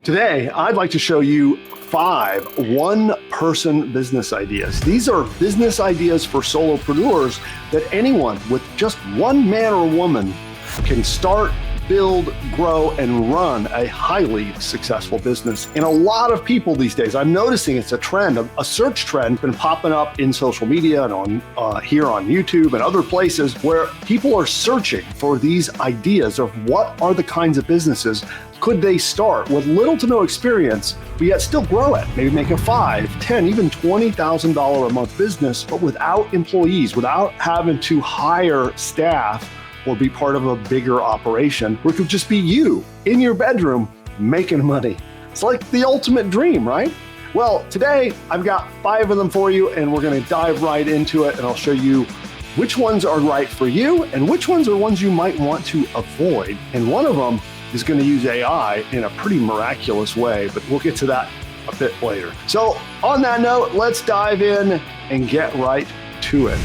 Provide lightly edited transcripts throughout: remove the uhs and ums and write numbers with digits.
Today, I'd like to show you 5 one-person business ideas. These are business ideas for solopreneurs that anyone with just one man or woman can start, build, grow, and run a highly successful business. And a lot of people these days, I'm noticing it's a trend, a search trend, been popping up in social media and on here on YouTube and other places where people are searching for these ideas of what are the kinds of businesses could they start with little to no experience, but yet still grow it, maybe make a $5, $10, even $20,000 a month business, but without employees, without having to hire staff or be part of a bigger operation, where it could just be you in your bedroom making money. It's like the ultimate dream, right? Well, today I've got 5 of them for you, and we're gonna dive right into it, and I'll show you which ones are right for you and which ones are ones you might want to avoid. And one of them is gonna use AI in a pretty miraculous way, but we'll get to that a bit later. So on that note, let's dive in and get right to it.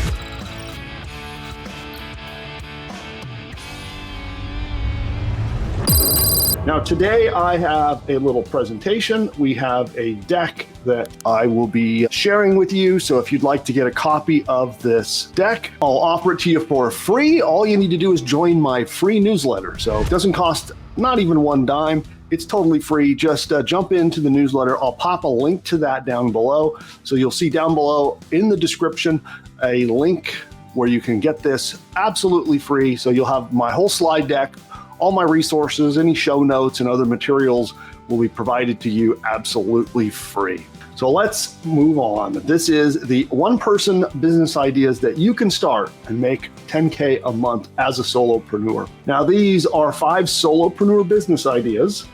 Now today I have a little presentation. We have a deck that I will be sharing with you. So if you'd like to get a copy of this deck, I'll offer it to you for free. All you need to do is join my free newsletter. So it doesn't cost not even one dime. It's totally free. Just jump into the newsletter. I'll pop a link to that down below. So you'll see down below in the description a link where you can get this absolutely free. So you'll have my whole slide deck, all my resources, any show notes and other materials will be provided to you absolutely free. So let's move on. This is the one-person business ideas that you can start and make 10K a month as a solopreneur. Now, these are 5 solopreneur business ideas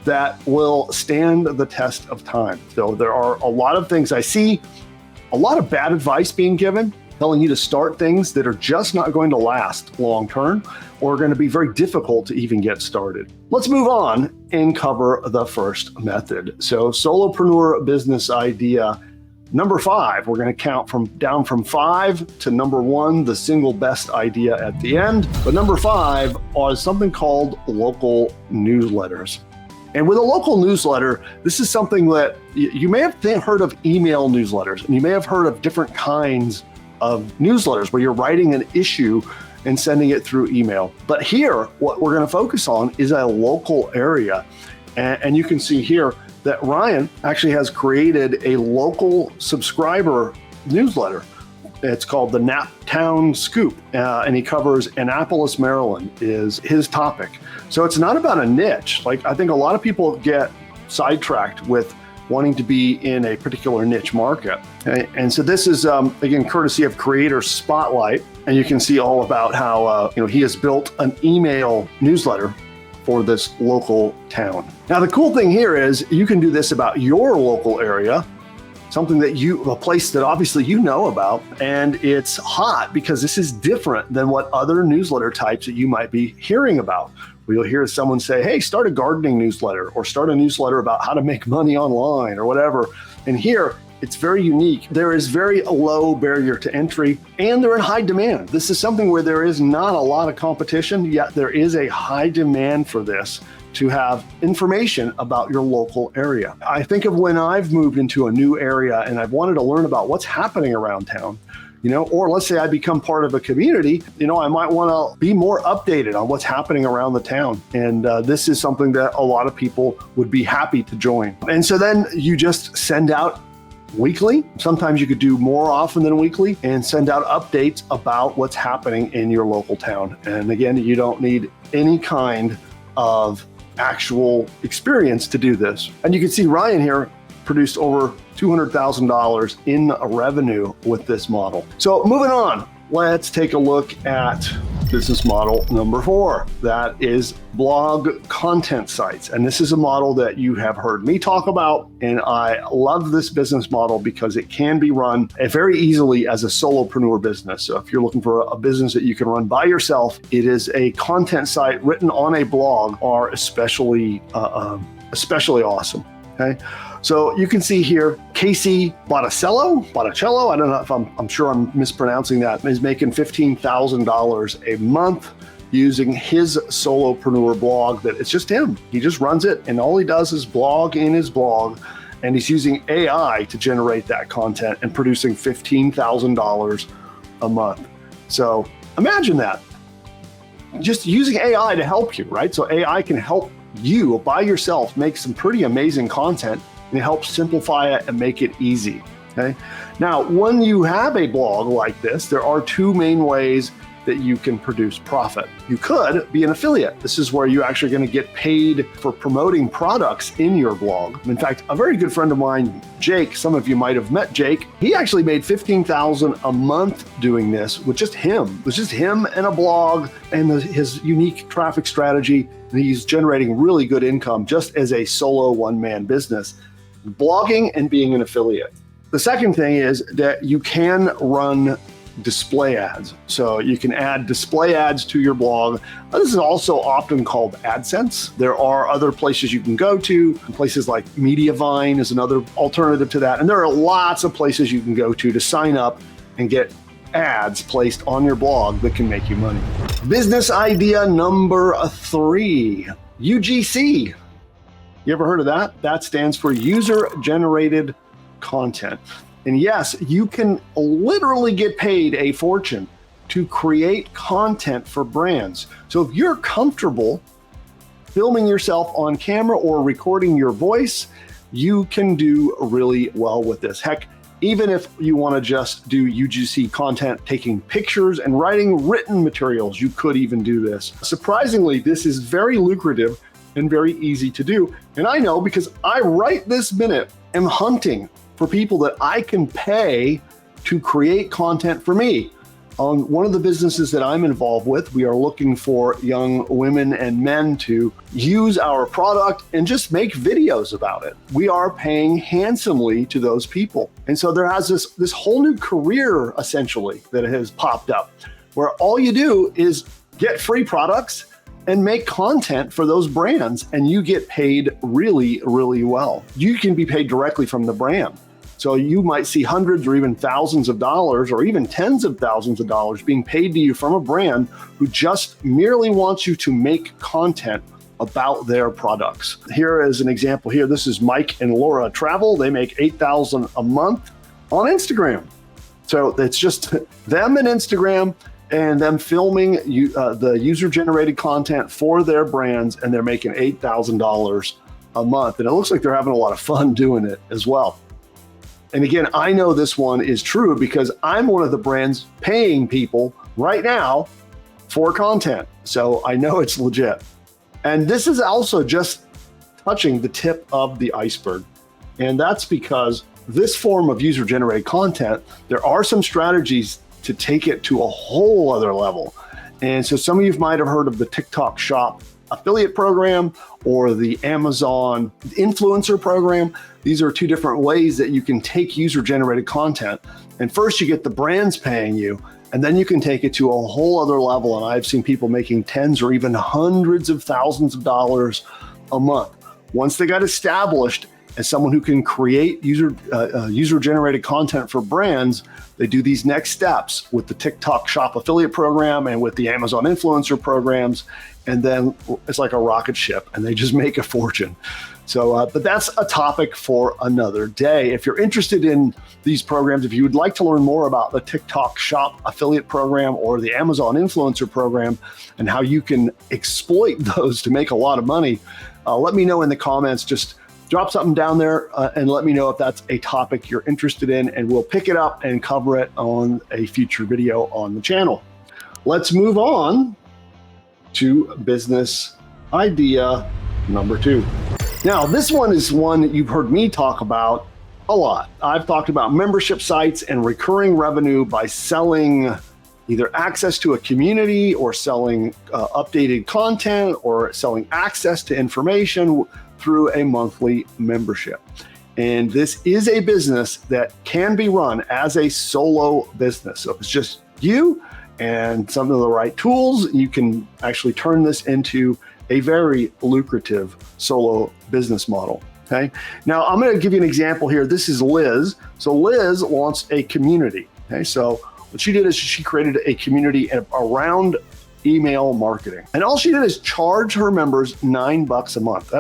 that will stand the test of time. So there are a lot of things I see, a lot of bad advice being given, telling you to start things that are just not going to last long term or are going to be very difficult to even get started. Let's move on and cover the first method. So solopreneur business idea number 5, we're going to count down from 5 to number 1, the single best idea at the end. But number 5 is something called local newsletters. And with a local newsletter, this is something that you may have heard of email newsletters, and you may have heard of different kinds of newsletters where you're writing an issue and sending it through email. But here, what we're going to focus on is a local area. And you can see here that Ryan actually has created a local subscriber newsletter. It's called the Naptown Scoop, and he covers Annapolis, Maryland is his topic. So it's not about a niche. Like I think a lot of people get sidetracked with wanting to be in a particular niche market. Okay? And so this is, again, courtesy of Creator Spotlight. And you can see all about how he has built an email newsletter for this local town. Now, the cool thing here is you can do this about your local area, something that a place that obviously you know about, and it's hot because this is different than what other newsletter types that you might be hearing about. You'll hear someone say, hey, start a gardening newsletter or start a newsletter about how to make money online or whatever. And here, it's very unique. There is very low barrier to entry and they're in high demand. This is something where there is not a lot of competition, yet there is a high demand for this to have information about your local area. I think of when I've moved into a new area and I've wanted to learn about what's happening around town. Or let's say I become part of a community, I might want to be more updated on what's happening around the town. And this is something that a lot of people would be happy to join. And so then you just send out weekly. Sometimes you could do more often than weekly and send out updates about what's happening in your local town. And again, you don't need any kind of actual experience to do this. And you can see Ryan here produced over $200,000 in revenue with this model. So moving on, let's take a look at business model number 4. That is blog content sites. And this is a model that you have heard me talk about. And I love this business model because it can be run very easily as a solopreneur business. So if you're looking for a business that you can run by yourself, it is a content site written on a blog are especially awesome. Okay. So you can see here, Casey Botticello, I don't know if I'm sure I'm mispronouncing that, is making $15,000 a month using his Solopreneur blog that it's just him. He just runs it, and all he does is blog in his blog, and he's using AI to generate that content and producing $15,000 a month. So imagine that. Just using AI to help you, right? So AI can help you by yourself make some pretty amazing content, and it helps simplify it and make it easy, okay? Now, when you have a blog like this, there are two main ways that you can produce profit. You could be an affiliate. This is where you're actually going to get paid for promoting products in your blog. In fact, a very good friend of mine, Jake, some of you might have met Jake, he actually made $15,000 a month doing this with just him. It was just him and a blog and his unique traffic strategy. And he's generating really good income just as a solo one-man business, blogging and being an affiliate. The second thing is that you can run display ads. So you can add display ads to your blog. This is also often called AdSense. There are other places you can go to. Places like Mediavine is another alternative to that. And there are lots of places you can go to sign up and get ads placed on your blog that can make you money. Business idea number 3, UGC. You ever heard of that? That stands for user generated content. And yes, you can literally get paid a fortune to create content for brands. So if you're comfortable filming yourself on camera or recording your voice, you can do really well with this. Heck, even if you want to just do UGC content, taking pictures and writing written materials, you could even do this. Surprisingly, this is very lucrative and very easy to do. And I know because I right this minute am hunting for people that I can pay to create content for me. On one of the businesses that I'm involved with, we are looking for young women and men to use our product and just make videos about it. We are paying handsomely to those people. And so there has this whole new career essentially that has popped up where all you do is get free products and make content for those brands, and you get paid really, really well. You can be paid directly from the brand. So you might see hundreds or even thousands of dollars or even tens of thousands of dollars being paid to you from a brand who just merely wants you to make content about their products. Here is an example here. This is Mike and Laura Travel. They make $8,000 a month on Instagram. So it's just them and Instagram and them filming the user-generated content for their brands, and they're making $8,000 a month. And it looks like they're having a lot of fun doing it as well. And again, I know this one is true because I'm one of the brands paying people right now for content. So I know it's legit. And this is also just touching the tip of the iceberg. And that's because this form of user-generated content, there are some strategies to take it to a whole other level. And so some of you might have heard of the TikTok Shop affiliate program or the Amazon influencer program. These are two different ways that you can take user-generated content. And first you get the brands paying you, and then you can take it to a whole other level. And I've seen people making tens or even hundreds of thousands of dollars a month. Once they got established as someone who can create user-generated content for brands, they do these next steps with the TikTok Shop affiliate program and with the Amazon influencer programs. And then it's like a rocket ship and they just make a fortune. So, but that's a topic for another day. If you're interested in these programs, if you would like to learn more about the TikTok Shop affiliate program or the Amazon influencer program and how you can exploit those to make a lot of money, let me know in the comments. Just drop something down there and let me know if that's a topic you're interested in, and we'll pick it up and cover it on a future video on the channel. Let's move on to business idea number 2. Now, this one is one that you've heard me talk about a lot. I've talked about membership sites and recurring revenue by selling either access to a community or selling updated content or selling access to information through a monthly membership. And this is a business that can be run as a solo business. So if it's just you and some of the right tools, you can actually turn this into a very lucrative solo business model. Okay. Now I'm going to give you an example here. This is Liz. So Liz launched a community. Okay. So what she did is she created a community around email marketing. And all she did is charge her members $9 a month.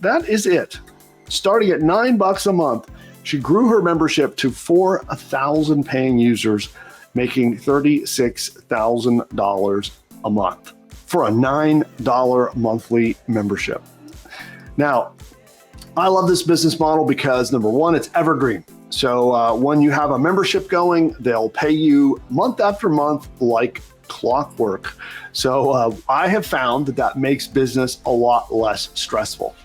That is it. Starting at $9 a month, she grew her membership to 4,000 paying users, making $36,000 a month for a $9 monthly membership. Now, I love this business model because number one, it's evergreen. So when you have a membership going, they'll pay you month after month like clockwork. So I have found that makes business a lot less stressful.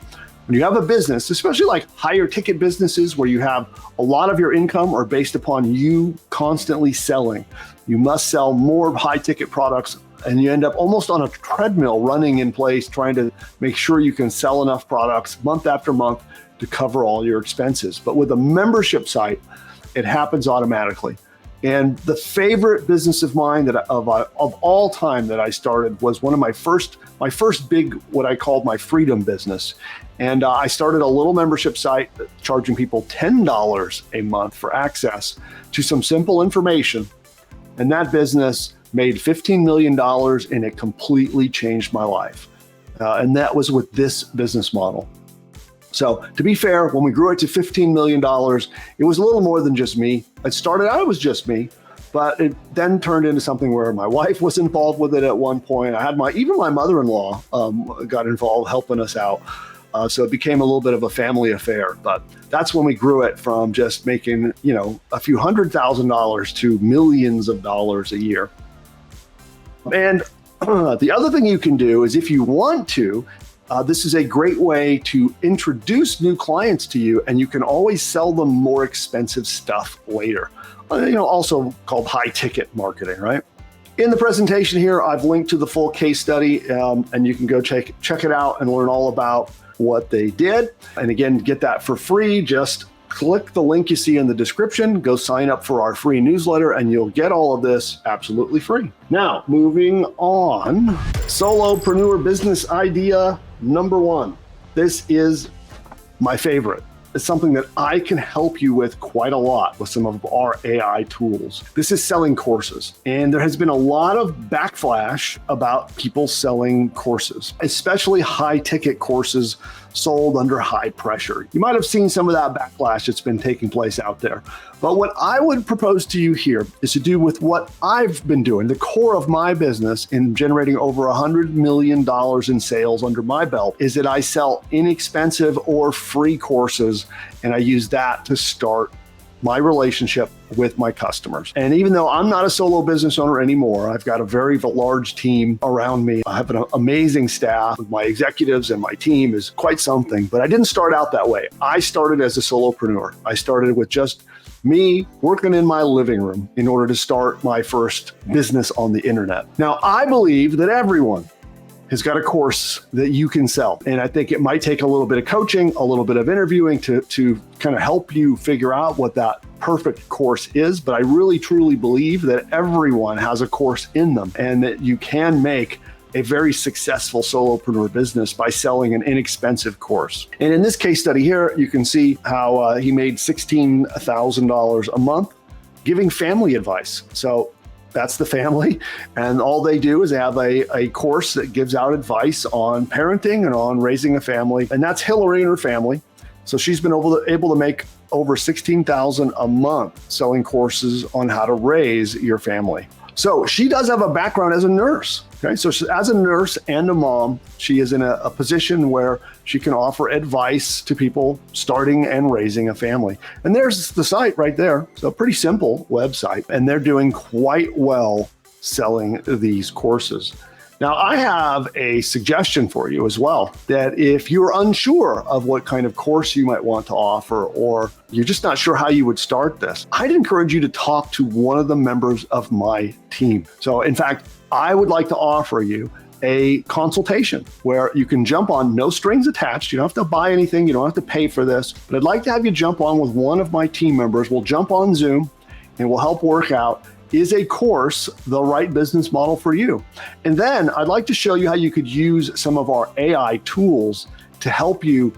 When you have a business, especially like higher ticket businesses where you have a lot of your income are based upon you constantly selling, you must sell more high ticket products and you end up almost on a treadmill running in place, trying to make sure you can sell enough products month after month to cover all your expenses. But with a membership site, it happens automatically. And the favorite business of mine of all time that I started was one of my first big, what I called my freedom business. And I started a little membership site charging people $10 a month for access to some simple information. And that business made $15 million and it completely changed my life. And that was with this business model. So to be fair, when we grew it to $15 million, it was a little more than just me. It started out as just me, but it then turned into something where my wife was involved with it at one point. I had even my mother-in-law got involved helping us out. So it became a little bit of a family affair, but that's when we grew it from just making, a few $100,000 to millions of dollars a year. And the other thing you can do is if you want to, this is a great way to introduce new clients to you, and you can always sell them more expensive stuff later. Also called high ticket marketing, right? In the presentation here, I've linked to the full case study, and you can go check it out and learn all about what they did. And again, get that for free. Just click the link you see in the description, go sign up for our free newsletter, and you'll get all of this absolutely free. Now, moving on, solopreneur business idea number one. This is my favorite. It's something that I can help you with quite a lot with some of our AI tools. This is selling courses. And there has been a lot of backlash about people selling courses, especially high ticket courses sold under high pressure. You might have seen some of that backlash that's been taking place out there. But what I would propose to you here is to do with what I've been doing, the core of my business in generating over $100 million in sales under my belt, is that I sell inexpensive or free courses, and I use that to start my relationship with my customers. And even though I'm not a solo business owner anymore, I've got a very large team around me. I have an amazing staff. My executives and my team is quite something, but I didn't start out that way. I started as a solopreneur. I started with just me working in my living room in order to start my first business on the internet. Now, I believe that everyone has got a course that you can sell. And I think it might take a little bit of coaching, a little bit of interviewing to kind of help you figure out what that perfect course is. But I really, truly believe that everyone has a course in them and that you can make a very successful solopreneur business by selling an inexpensive course. And in this case study here, you can see how he made $16,000 a month giving family advice. So that's the family. And all they do is have a course that gives out advice on parenting and on raising a family. And that's Hillary and her family. So she's been able to make over $16,000 a month selling courses on how to raise your family. So she does have a background as a nurse. Okay, so as a nurse and a mom, she is in a position where she can offer advice to people starting and raising a family. And there's the site right there. So pretty simple website, and they're doing quite well selling these courses. Now, I have a suggestion for you as well, that if you're unsure of what kind of course you might want to offer, or you're just not sure how you would start this, I'd encourage you to talk to one of the members of my team. So in fact, I would like to offer you a consultation where you can jump on, no strings attached. You don't have to buy anything. You don't have to pay for this, but I'd like to have you jump on with one of my team members. We'll jump on Zoom and we'll help work out, is a course the right business model for you? And then I'd like to show you how you could use some of our AI tools to help you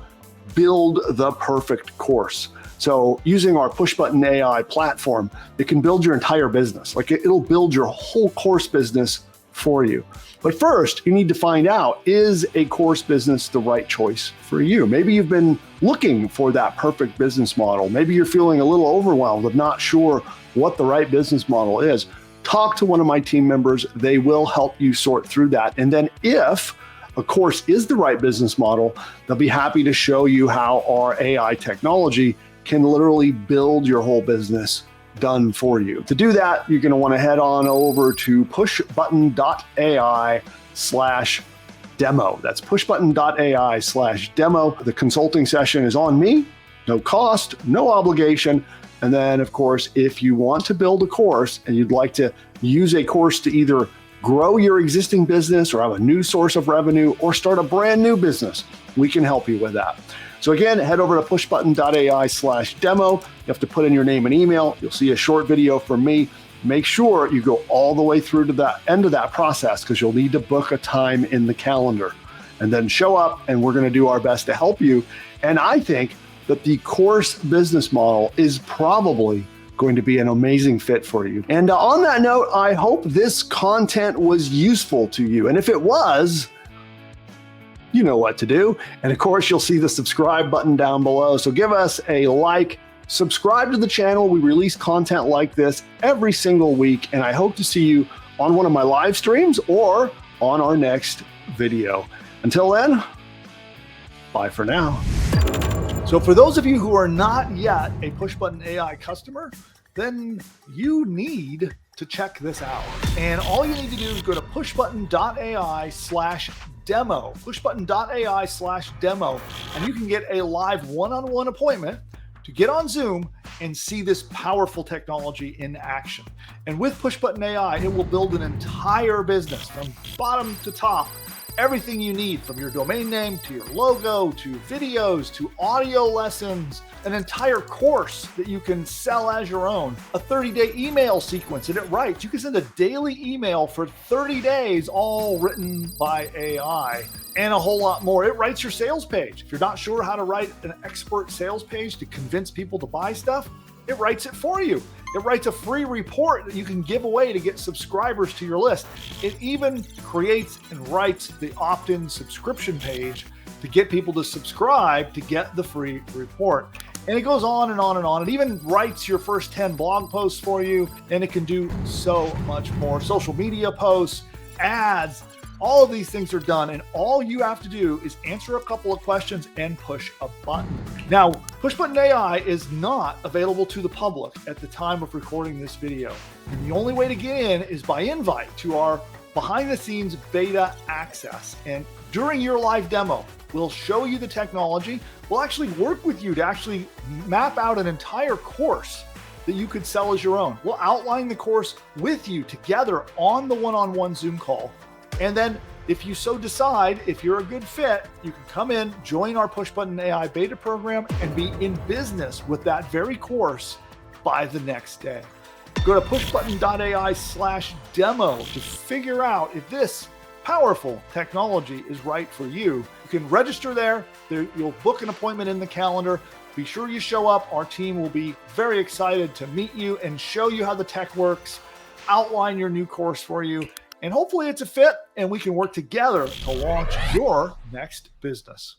build the perfect course. So using our PushButton AI platform, it can build your entire business. Like it'll build your whole course business for you. But first, you need to find out, is a course business the right choice for you? Maybe you've been looking for that perfect business model. Maybe you're feeling a little overwhelmed of not sure what the right business model is. Talk to one of my team members. They will help you sort through that. And then if a course is the right business model, they'll be happy to show you how our AI technology can literally build your whole business done for you. To do that, you're going to want to head on over to pushbutton.ai/demo. That's pushbutton.ai/demo. The consulting session is on me, no cost, no obligation. And then, of course, if you want to build a course and you'd like to use a course to either grow your existing business or have a new source of revenue or start a brand new business, we can help you with that. So again, head over to pushbutton.ai/demo. You have to put in your name and email. You'll see a short video from me. Make sure you go all the way through to the end of that process, because you'll need to book a time in the calendar and then show up, and we're going to do our best to help you. And I think that the course business model is probably going to be an amazing fit for you. And on that note, I hope this content was useful to you. And if it was, you know what to do. And of course, you'll see the subscribe button down below. So give us a like, subscribe to the channel. We release content like this every single week. And I hope to see you on one of my live streams or on our next video. Until then, bye for now. So for those of you who are not yet a PushButton AI customer, then you need to check this out. And all you need to do is go to pushbutton.ai/demo, pushbutton.ai/demo, and you can get a live one-on-one appointment to get on Zoom and see this powerful technology in action. And with PushButton AI, it will build an entire business from bottom to top. Everything you need, from your domain name to your logo to videos to audio lessons, an entire course that you can sell as your own, a 30-day email sequence, and it writes. You can send a daily email for 30 days, all written by AI, and a whole lot more. It writes your sales page. If you're not sure how to write an expert sales page to convince people to buy stuff, it writes it for you. It writes a free report that you can give away to get subscribers to your list. It even creates and writes the opt-in subscription page to get people to subscribe to get the free report. And it goes on and on and on. It even writes your first 10 blog posts for you, and it can do so much more. Social media posts, ads, all of these things are done, and all you have to do is answer a couple of questions and push a button. Now, PushButton AI is not available to the public at the time of recording this video. And the only way to get in is by invite to our behind-the-scenes beta access. And during your live demo, we'll show you the technology. We'll actually work with you to actually map out an entire course that you could sell as your own. We'll outline the course with you together on the one-on-one Zoom call. And then if you so decide, if you're a good fit, you can come in, join our PushButton AI beta program, and be in business with that very course by the next day. Go to pushbutton.ai/demo to figure out if this powerful technology is right for you. You can register there. You'll book an appointment in the calendar. Be sure you show up. Our team will be very excited to meet you and show you how the tech works, outline your new course for you. And hopefully it's a fit and we can work together to launch your next business.